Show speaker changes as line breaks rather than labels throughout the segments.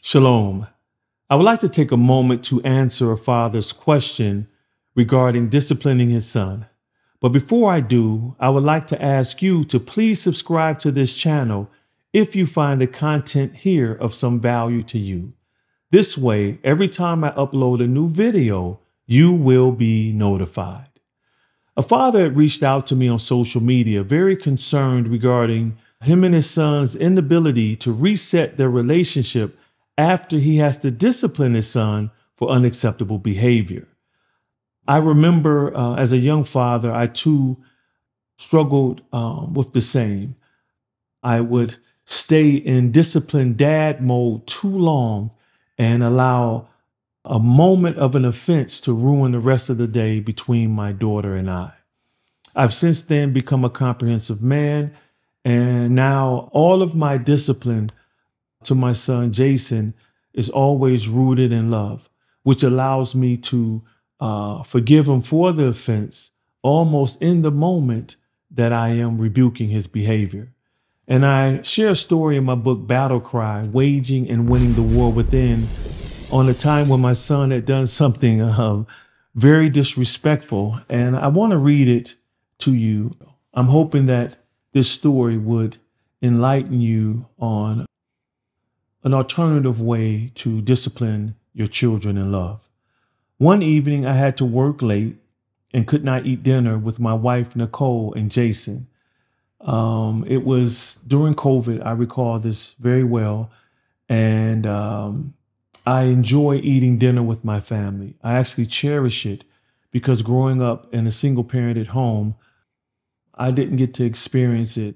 Shalom. I would like to take a moment to answer a father's question regarding disciplining his son. But before I do, I would like to ask you to please subscribe to this channel if you find the content here of some value to you. This way, every time I upload a new video, you will be notified. A father had reached out to me on social media, very concerned regarding him and his son's inability to reset their relationship after he has to discipline his son for unacceptable behavior. I remember as a young father, I too struggled with the same. I would stay in disciplined dad mode too long and allow a moment of an offense to ruin the rest of the day between my daughter and I. I've since then become a comprehensive man, and now all of my discipline to my son Jason is always rooted in love, which allows me to forgive him for the offense almost in the moment that I am rebuking his behavior. And I share a story in my book, Battle Cry, Waging and Winning the War Within, on a time when my son had done something very disrespectful. And I want to read it to you. I'm hoping that this story would enlighten you on an alternative way to discipline your children in love. One evening, I had to work late and could not eat dinner with my wife, Nicole, and Jason. It was during COVID. I recall this very well. And I enjoy eating dinner with my family. I actually cherish it because growing up in a single parented home, I didn't get to experience it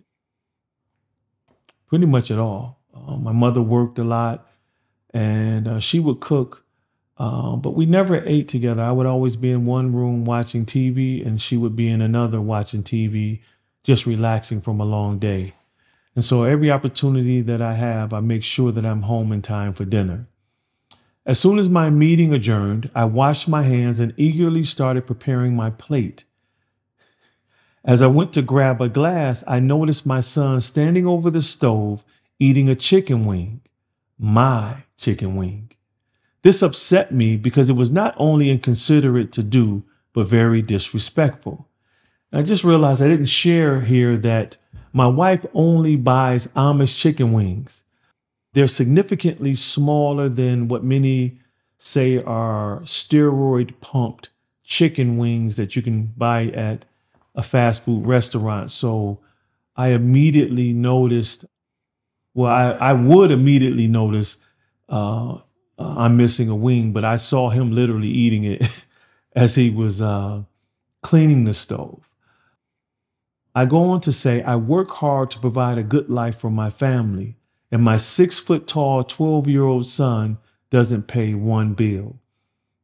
pretty much at all. My mother worked a lot and she would cook, but we never ate together. I would always be in one room watching TV and she would be in another watching TV, just relaxing from a long day. And so every opportunity that I have, I make sure that I'm home in time for dinner. As soon as my meeting adjourned, I washed my hands and eagerly started preparing my plate. As I went to grab a glass, I noticed my son standing over the stove eating a chicken wing, my chicken wing. This upset me because it was not only inconsiderate to do, but very disrespectful. And I just realized I didn't share here that my wife only buys Amish chicken wings. They're significantly smaller than what many say are steroid pumped chicken wings that you can buy at a fast food restaurant. So I immediately noticed, I would immediately notice I'm missing a wing, but I saw him literally eating it as he was cleaning the stove. I go on to say, I work hard to provide a good life for my family, and my 6-foot-tall, 12-year-old son doesn't pay one bill.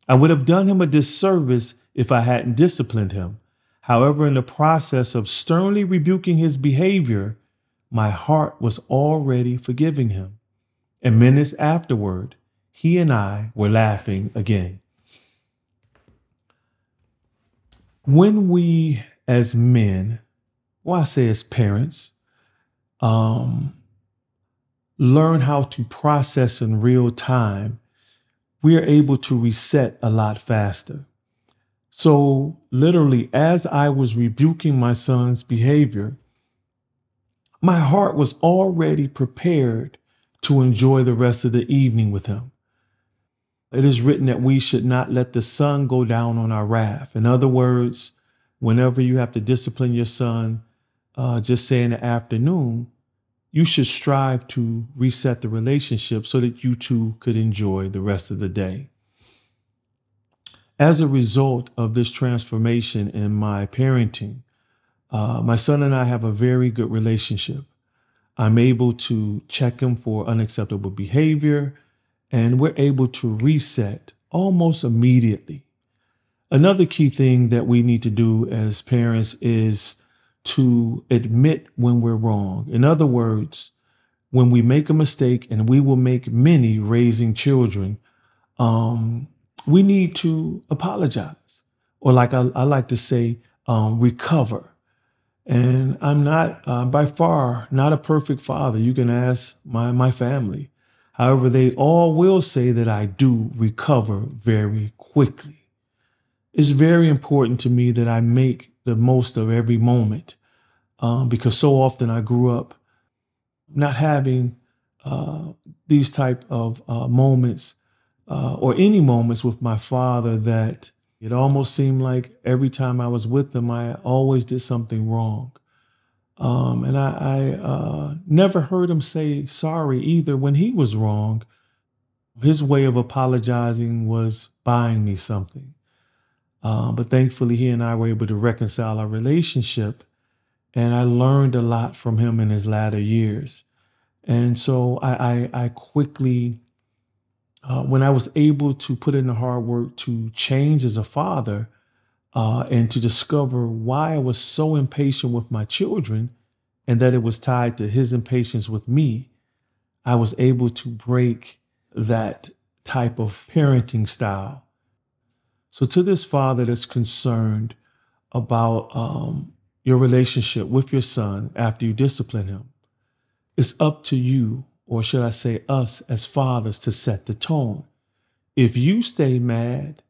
I would have done him a disservice if I hadn't disciplined him. However, in the process of sternly rebuking his behavior, my heart was already forgiving him. And minutes afterward, he and I were laughing again. When we as men, or I say as parents, learn how to process in real time, we are able to reset a lot faster. So literally, as I was rebuking my son's behavior, my heart was already prepared to enjoy the rest of the evening with him. It is written that we should not let the sun go down on our wrath. In other words, whenever you have to discipline your son, just say in the afternoon, you should strive to reset the relationship so that you two could enjoy the rest of the day. As a result of this transformation in my parenting, my son and I have a very good relationship. I'm able to check him for unacceptable behavior, and we're able to reset almost immediately. Another key thing that we need to do as parents is to admit when we're wrong. In other words, when we make a mistake, and we will make many raising children, we need to apologize, or like I like to say, recover. And I'm not, by far, not a perfect father. You can ask my family. However, they all will say that I do recover very quickly. It's very important to me that I make the most of every moment because so often I grew up not having these type of moments or any moments with my father that it almost seemed like every time I was with him, I always did something wrong. And I never heard him say sorry either when he was wrong. His way of apologizing was buying me something. But thankfully, he and I were able to reconcile our relationship. And I learned a lot from him in his latter years. And so I quickly, when I was able to put in the hard work to change as a father and to discover why I was so impatient with my children and that it was tied to his impatience with me, I was able to break that type of parenting style. So to this father that's concerned about your relationship with your son after you discipline him, it's up to you, or should I say us as fathers, to set the tone. If you stay mad,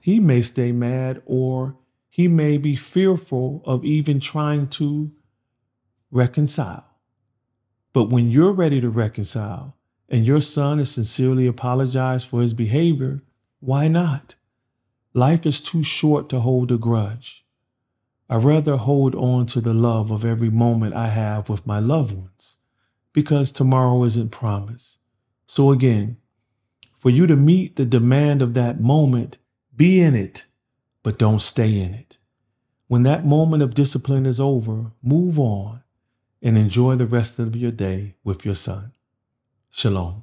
he may stay mad, or he may be fearful of even trying to reconcile. But when you're ready to reconcile and your son has sincerely apologized for his behavior, why not? Life is too short to hold a grudge. I'd rather hold on to the love of every moment I have with my loved ones, because tomorrow isn't promised. So again, for you to meet the demand of that moment, be in it, but don't stay in it. When that moment of discipline is over, move on and enjoy the rest of your day with your son. Shalom.